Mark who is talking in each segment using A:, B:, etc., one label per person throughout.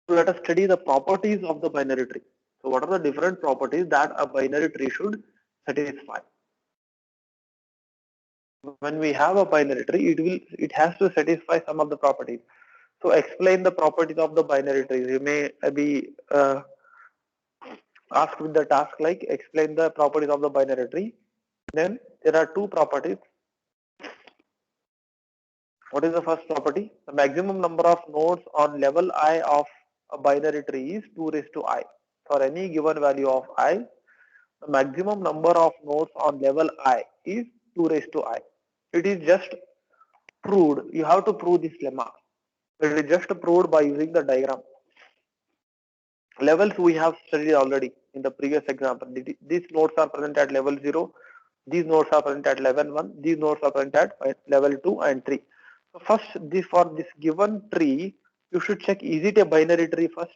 A: So let us study the properties of the binary tree. So what are the different properties that a binary tree should satisfy? When we have a binary tree, it has to satisfy some of the properties. So explain the properties of the binary tree. You may be asked with the task like explain the properties of the binary tree. Then there are two properties. What is the first property? The maximum number of nodes on level I of a binary tree is 2 raised to I. For any given value of I, the maximum number of nodes on level I is 2 raised to I. It is just proved. You have to prove this lemma. It is just proved by using the diagram. Levels we have studied already in the previous example. These nodes are present at level 0. These nodes are present at level 1. These nodes are present at level 2 and 3. So first, for this given tree, you should check, is it a binary tree first?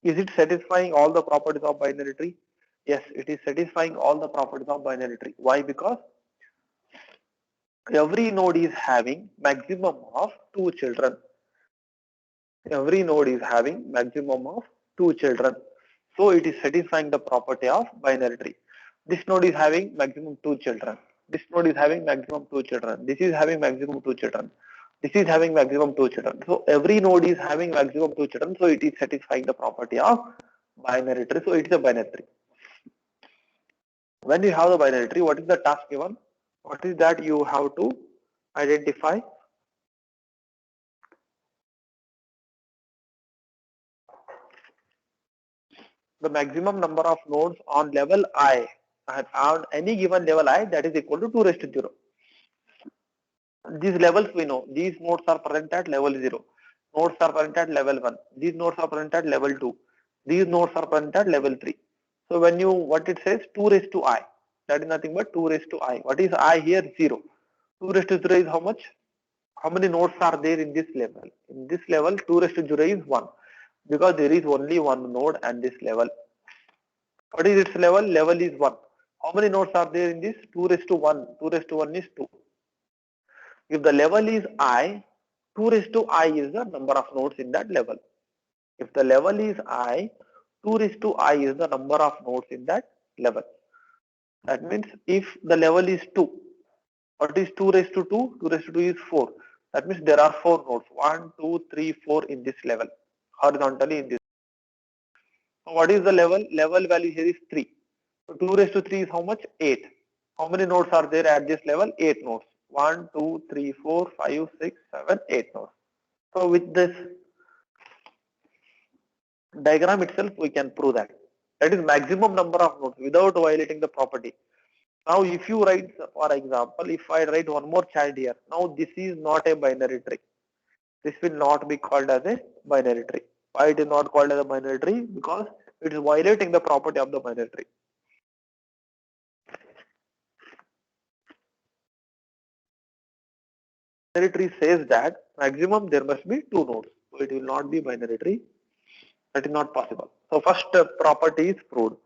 A: Is it satisfying all the properties of binary tree? Yes, it is satisfying all the properties of binary tree. Why? Because every node is having maximum of 2 children. Every node is having maximum of 2 children. So it is satisfying the property of binary tree. This node is having maximum 2 children. This node is having maximum 2 children. This is having maximum 2 children. This is having maximum 2 children. So every node is having maximum 2 children. So it is satisfying the property of binary tree. So it is a binary tree. When you have the binary tree, what is the task given? What is that you have to identify? The maximum number of nodes on level I, and on any given level I, that is equal to 2 raised to 0. These levels we know. These nodes are present at level 0. Nodes are present at level 1. These nodes are present at level 2. These nodes are present at level 3. So when you, what it says, 2 raised to I. That is nothing but 2 raised to I. What is I here? 0. 2 raised to 0 is how much? How many nodes are there in this level? In this level, 2 raised to 0 is 1. Because there is only one node at this level. What is its level? Level is 1. How many nodes are there in this? 2 raised to 1. 2 raised to 1 is 2. If the level is I, 2 raised to I is the number of nodes in that level. If the level is I, 2 raised to I is the number of nodes in that level. That means if the level is 2, what is 2 raised to 2? 2 raised to 2 is 4. That means there are 4 nodes. 1, 2, 3, 4 in this level. Horizontally in this. So what is the level? Level value here is 3. So 2 raised to 3 is how much? 8. How many nodes are there at this level? 8 nodes. 1, 2, 3, 4, 5, 6, 7, 8 nodes. So with this diagram itself, we can prove that. That is maximum number of nodes without violating the property. Now if you write, for example, if I write one more child here, now this is not a binary tree. This will not be called as a binary tree. Why it is not called as a binary tree? Because it is violating the property of the binary tree. Binary tree says that maximum there must be 2 nodes. So it will not be binary tree. That is not possible. So first property is proved.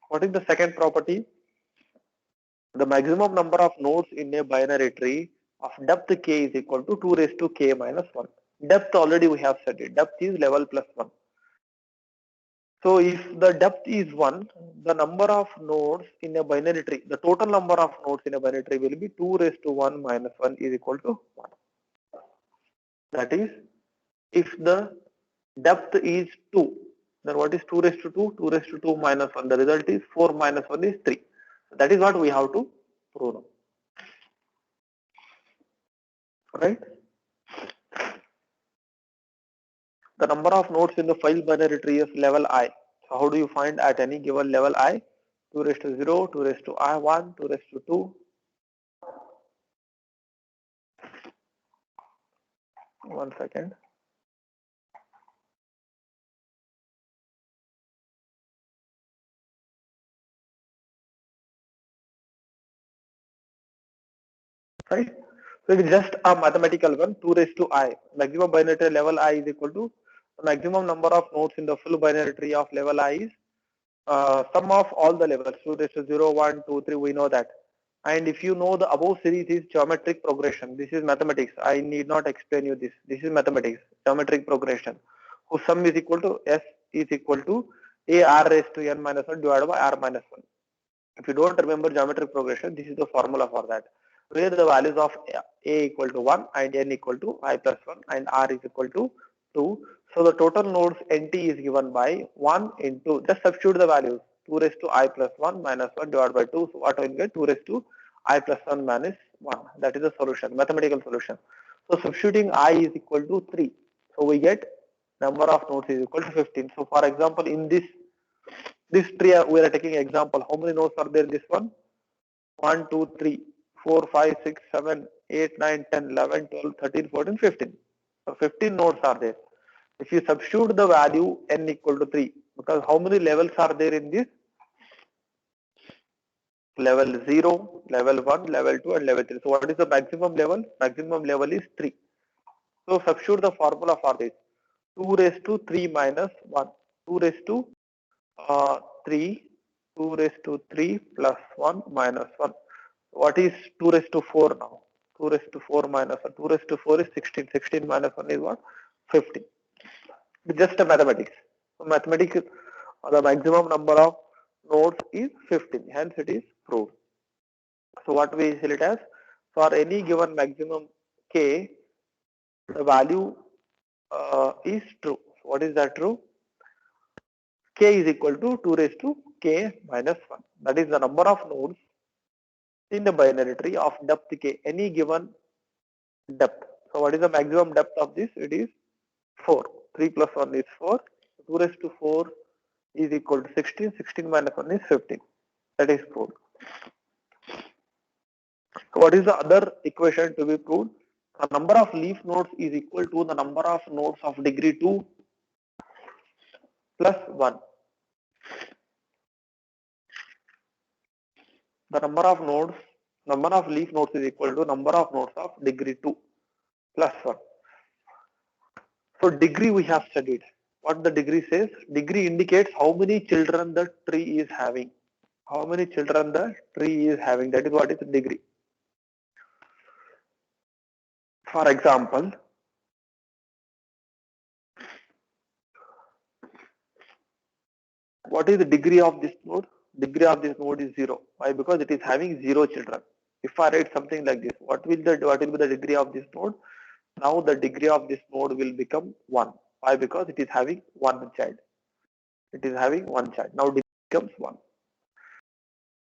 A: What is the second property? The maximum number of nodes in a binary tree of depth k is equal to 2 raised to k minus 1. Depth already we have said it. Depth is level plus 1. So if the depth is 1, the number of nodes in a binary tree, the total number of nodes in a binary tree will be 2 raised to 1 minus 1 is equal to 1. That is, if the depth is 2, then what is 2 raised to 2? 2 raised to 2 minus 1. The result is 4 minus 1 is 3. That is what we have to prove now. Right? The number of nodes in the file binary tree is level I. So how do you find at any given level I? 2 raised to 0, 2 raised to I1, 2 raised to 2. 1 second. Right? So it is just a mathematical one. 2 raised to I. Maximum binary tree level I is equal to the maximum number of nodes in the full binary tree of level I is sum of all the levels. 2 raised to 0, 1, 2, 3. We know that. And if you know the above series is geometric progression, this is mathematics. I need not explain you this. This is mathematics, geometric progression. whose sum is equal to S is equal to A R raised to N minus 1 divided by R minus 1. If you don't remember geometric progression, this is the formula for that, where the values of A equal to 1 and N equal to I plus 1 and R is equal to 2. So the total nodes NT is given by 1 into, just substitute the values, 2 raised to I plus 1 minus 1 divided by 2. So what will get? 2 raised to I plus 1 minus 1. That is the solution, mathematical solution. So substituting I is equal to 3. So we get number of nodes is equal to 15. So for example, in this tree we are taking example, how many nodes are there in this one? 1, 2, 3, 4, 5, 6, 7, 8, 9, 10, 11, 12, 13, 14, 15. So 15 nodes are there. If you substitute the value n equal to 3, because how many levels are there in this? Level 0, level 1, level 2 and level 3. So what is the maximum level? Maximum level is 3. So substitute the formula for this. 2 raised to 3 minus 1. 2 raised to 3. 2 raised to 3 plus 1 minus 1. What is 2 raised to 4 now? 2 raised to 4 minus 1. 2 raised to 4 is 16. 16 minus 1 is what? 15. It's just a mathematics. So mathematics, the maximum number of nodes is 15. Hence it is proved. So what we say it as? For any given maximum k, the value is true. What is that true? K is equal to 2 raised to k minus 1. That is the number of nodes in the binary tree of depth k, any given depth. So what is the maximum depth of this? It is 4. 3 plus 1 is 4. 2 raised to 4 is equal to 16. 16 minus 1 is 15. That is proved. So what is the other equation to be proved? The number of leaf nodes is equal to the number of nodes of degree 2 plus 1. The number of leaf nodes is equal to number of nodes of degree 2 plus 1. So degree we have studied. What the degree says? Degree indicates how many children the tree is having. How many children the tree is having. That is what is the degree. For example, what is the degree of this node? Degree of this node is 0. Why? Because it is having 0 children. If I write something like this, what will be the degree of this node? Now the degree of this node will become 1. Why? Because it is having 1 child. It is having 1 child. Now it becomes 1.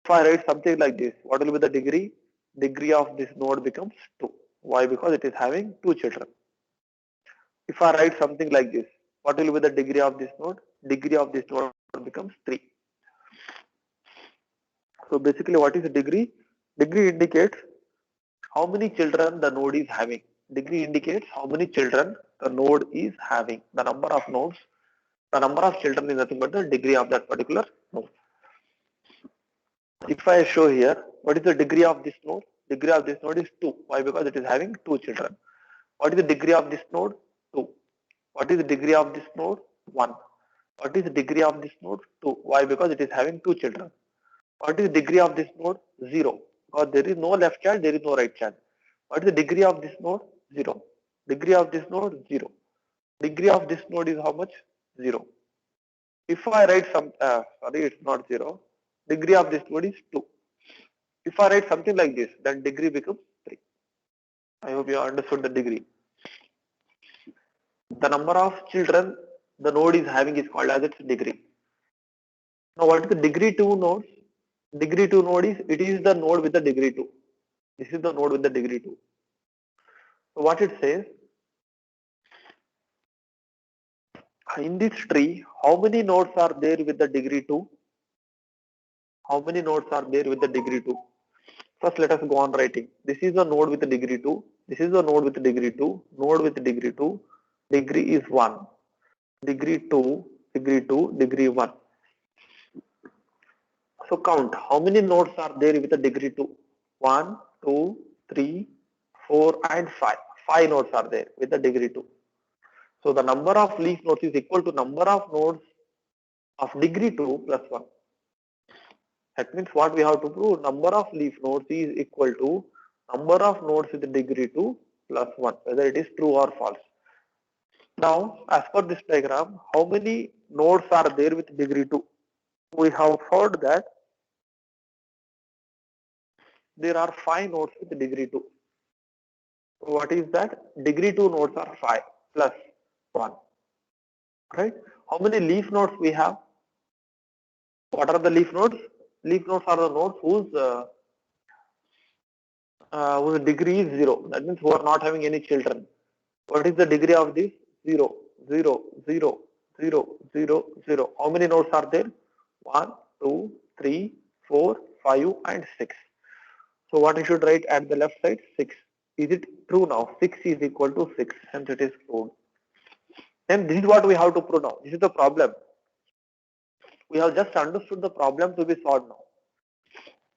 A: If I write something like this, what will be the degree? Degree of this node becomes 2. Why? Because it is having 2 children. If I write something like this, what will be the degree of this node? Degree of this node becomes 3. So basically what is the degree? Degree indicates how many children the node is having. Degree indicates how many children the node is having. The number of nodes, the number of children is nothing but the degree of that particular node. If I show here, what is the degree of this node? Degree of this node is 2. Why? Because it is having 2 children. What is the degree of this node? 2. What is the degree of this node? 1. What is the degree of this node? 2. Why? Because it is having 2 children. What is the degree of this node? 0. Because there is no left child, there is no right child. What is the degree of this node? 0. Degree of this node? 0. Degree of this node is how much? 0. If I write sorry, it's not 0. Degree of this node is 2. If I write something like this, then degree becomes 3. I hope you understood the degree. The number of children the node is having is called as its degree. Now what is the degree 2 nodes? Degree 2 node is, it is the node with the degree 2. This is the node with the degree 2. So what it says, in this tree, how many nodes are there with the degree 2? How many nodes are there with the degree 2? First let us go on writing. This is the node with the degree 2. This is the node with the degree 2. Node with the degree 2. Degree is 1. Degree 2, degree 2, degree 1. So count how many nodes are there with the degree 2? 1, 2, 3, 4 and 5. 5 nodes are there with the degree 2. So the number of leaf nodes is equal to number of nodes of degree 2 plus 1. That means what we have to prove? Number of leaf nodes is equal to number of nodes with degree 2 plus 1, whether it is true or false. Now, as per this diagram, how many nodes are there with degree 2? We have found that there are 5 nodes with degree 2. What is that? Degree 2 nodes are 5 plus 1. Right? How many leaf nodes we have? What are the leaf nodes? Leaf nodes are the nodes whose degree is 0. That means who are not having any children. What is the degree of this? 0, 0, 0, 0, 0, 0. How many nodes are there? 1, 2, 3, 4, 5 and 6. So what I should write at the left side? 6. Is it true now? 6 is equal to 6, hence it is proved. And this is what we have to prove now. This is the problem. We have just understood the problem to be solved now.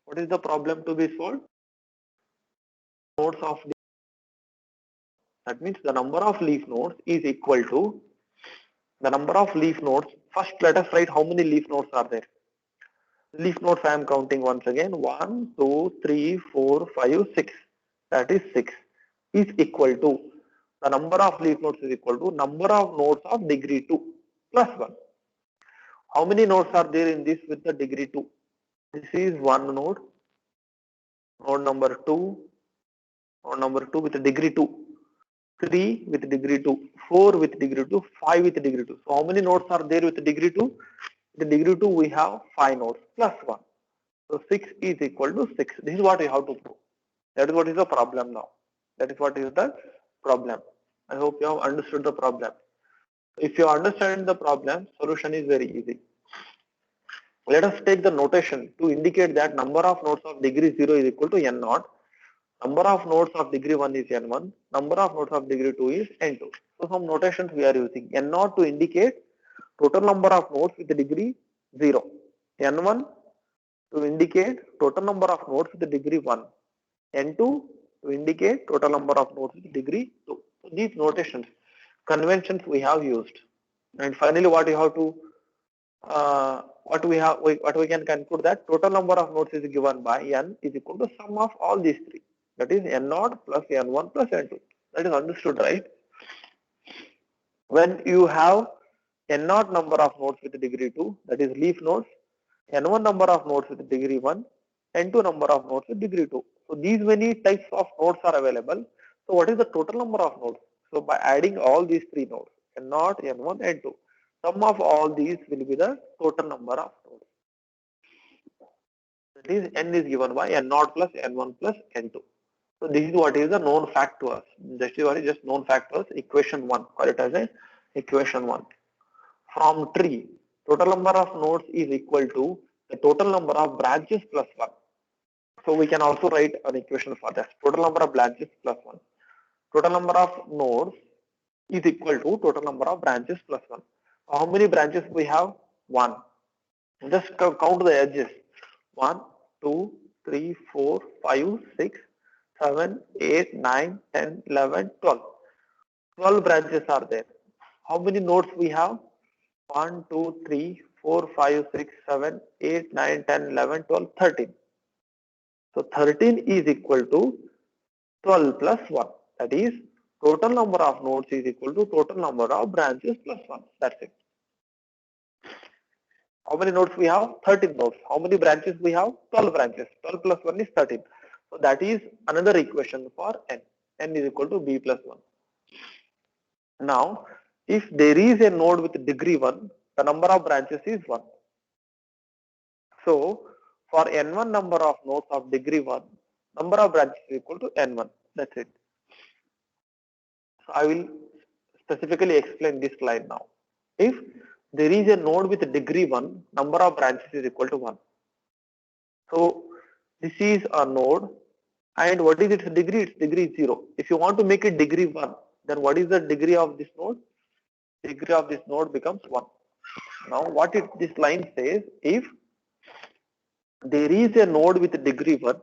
A: What is the problem to be solved? Nodes of the, that means the number of leaf nodes is equal to the number of leaf nodes. First let us write how many leaf nodes are there. Leaf nodes I am counting once again. 1, 2, 3, 4, 5, 6. That is 6 is equal to the number of leaf nodes is equal to number of nodes of degree 2 plus 1. How many nodes are there in this with the degree 2? This is one node. Node number 2. Node number 2 with degree 2. 3 with degree 2. 4 with degree 2. 5 with degree 2. So how many nodes are there with degree 2? The degree 2 we have 5 nodes plus 1. So 6 is equal to 6. This is what we have to prove. That is what is the problem now. That is what is the problem. I hope you have understood the problem. If you understand the problem, solution is very easy. Let us take the notation to indicate that number of nodes of degree 0 is equal to n0. Number of nodes of degree 1 is n1. Number of nodes of degree 2 is n2. So some notations we are using. n0 to indicate total number of nodes with the degree 0. n1 to indicate total number of nodes with the degree 1. n2 to indicate total number of nodes with degree 2. So these notations, conventions we have used. And finally what you have to what we can conclude that total number of nodes is given by n is equal to sum of all these three. That is n0 plus n1 plus n2. That is understood, right? When you have n0 number of nodes with degree 2, that is leaf nodes, n1 number of nodes with degree 1, n2 number of nodes with degree 2. So these many types of nodes are available. So what is the total number of nodes? So by adding all these three nodes, n0, n1, n2, sum of all these will be the total number of nodes. That is n is given by n0 plus n1 plus n2. So this is what is the known fact to us. This is what is just known fact to us. Equation 1. Call it as a equation 1. From tree, total number of nodes is equal to the total number of branches plus 1. So we can also write an equation for that. Total number of branches plus 1. Total number of nodes is equal to total number of branches plus 1. How many branches we have? 1. Just count the edges. 1, 2, 3, 4, 5, 6, 7, 8, 9, 10, 11, 12. 12 branches are there. How many nodes we have? 1, 2, 3, 4, 5, 6, 7, 8, 9, 10, 11, 12, 13. So 13 is equal to 12 plus 1. That is total number of nodes is equal to total number of branches plus 1. That's it. How many nodes we have? 13 nodes. How many branches we have? 12 branches. 12 plus 1 is 13. So that is another equation for n. N is equal to b plus 1. Now, if there is a node with degree 1, the number of branches is 1. So, for n1 number of nodes of degree 1, number of branches is equal to n1. That's it. So, I will specifically explain this slide now. If there is a node with degree 1, number of branches is equal to 1. So, this is a node, and what is its degree? Its degree is 0. If you want to make it degree 1, then what is the degree of this node? Degree of this node becomes 1. Now what this line says, if there is a node with degree 1,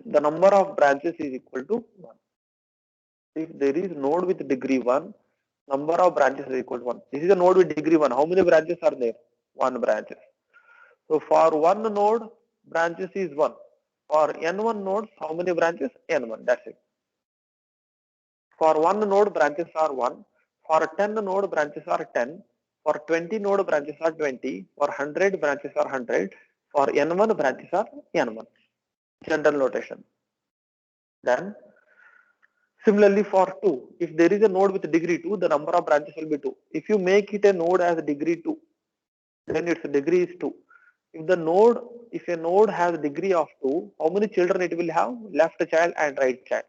A: the number of branches is equal to 1. If there is node with degree 1, number of branches is equal to 1. This is a node with degree 1. How many branches are there? 1 branches. So for one node, branches is 1. For n1 nodes, how many branches? n1. That's it. For 1 node branches are 1, for 10 node branches are 10, for 20 node branches are 20, for 100 branches are 100, for n1 branches are n1. General notation. Then similarly for 2, if there is a node with degree 2, the number of branches will be 2. If you make it a node as degree 2, then its degree is 2. If a node has degree of 2, how many children it will have? Left child and right child.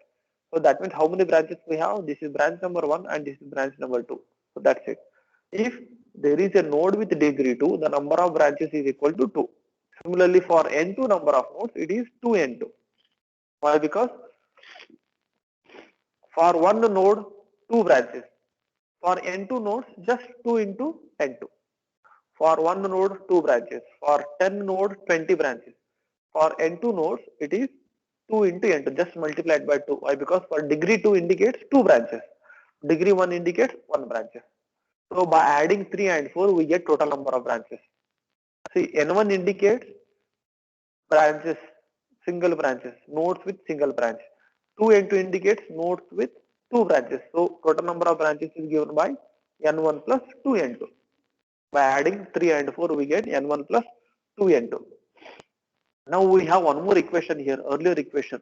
A: So that means how many branches we have? This is branch number 1 and this is branch number 2. So that's it. If there is a node with degree 2, the number of branches is equal to 2. Similarly for n2 number of nodes, it is 2n2. Why? Because for one node, 2 branches. For n2 nodes, just 2 into n2. For one node, 2 branches. For 10 nodes, 20 branches. For n2 nodes, it is 2 into n2, just multiplied by 2. Why? Because for degree 2 indicates 2 branches. Degree 1 indicates 1 branches. So by adding 3 and 4, we get total number of branches. See, n1 indicates branches, single branches, nodes with single branch. 2 n2 indicates nodes with 2 branches. So total number of branches is given by n1 plus 2 n2. By adding 3 and 4, we get n1 plus 2 n2. Now we have one more equation here, earlier equation.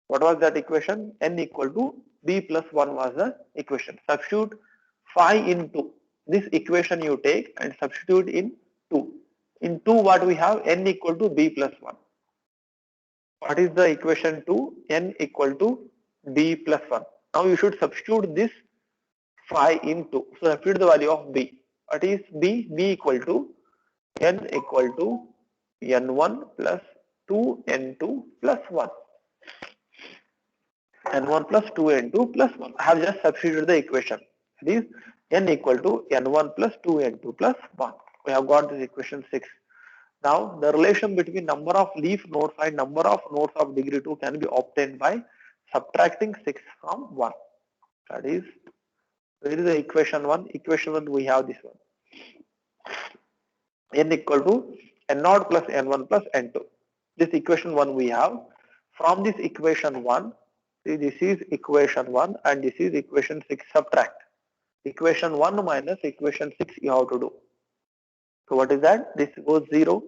A: What was that equation? N equal to b plus 1 was the equation. Substitute 5 into this equation you take and substitute in 2. In 2 what we have? N equal to b plus 1. What is the equation 2? N equal to b plus 1. Now you should substitute this 5 into. So substitute the value of b. What is b? B equal to n equal to n1 plus 2 n2 plus 1. n1 plus 2 n2 plus 1. I have just substituted the equation. It is n equal to n1 plus 2 n2 plus 1. We have got this equation 6. Now the relation between number of leaf nodes and number of nodes of degree 2 can be obtained by subtracting 6 from 1. That is, where is the equation 1? Equation 1 we have this one. N equal to n0 plus n1 plus n2. This equation 1 we have. From this equation 1, see, this is equation 1 and this is equation 6. Subtract. Equation 1 minus equation 6 you have to do. So what is that? This goes 0,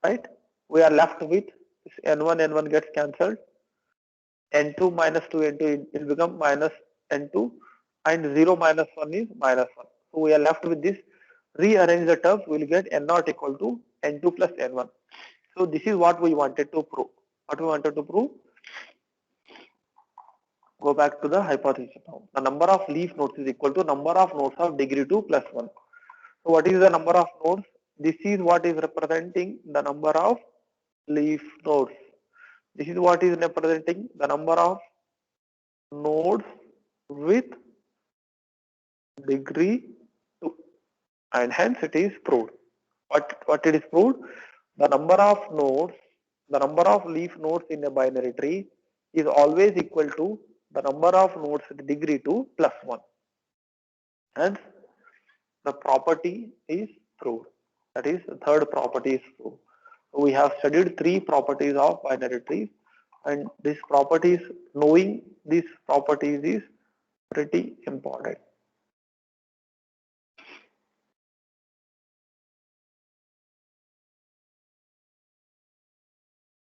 A: right? We are left with this n1 gets cancelled. n2 minus 2 n2 it will become minus n2 and 0 minus 1 is minus 1. So we are left with this. Rearrange the terms, we will get n0 equal to n2 plus n1. So this is what we wanted to prove. What we wanted to prove? Go back to the hypothesis now. The number of leaf nodes is equal to number of nodes of degree 2 plus 1. So what is the number of nodes? This is what is representing the number of leaf nodes. This is what is representing the number of nodes with degree 2, and hence it is proved. What it is proved? The number of nodes, the number of leaf nodes in a binary tree is always equal to the number of nodes with degree 2 plus 1. Hence the property is proved. That is, the third property is proved. So we have studied 3 properties of binary trees, and these properties, knowing these properties is pretty important.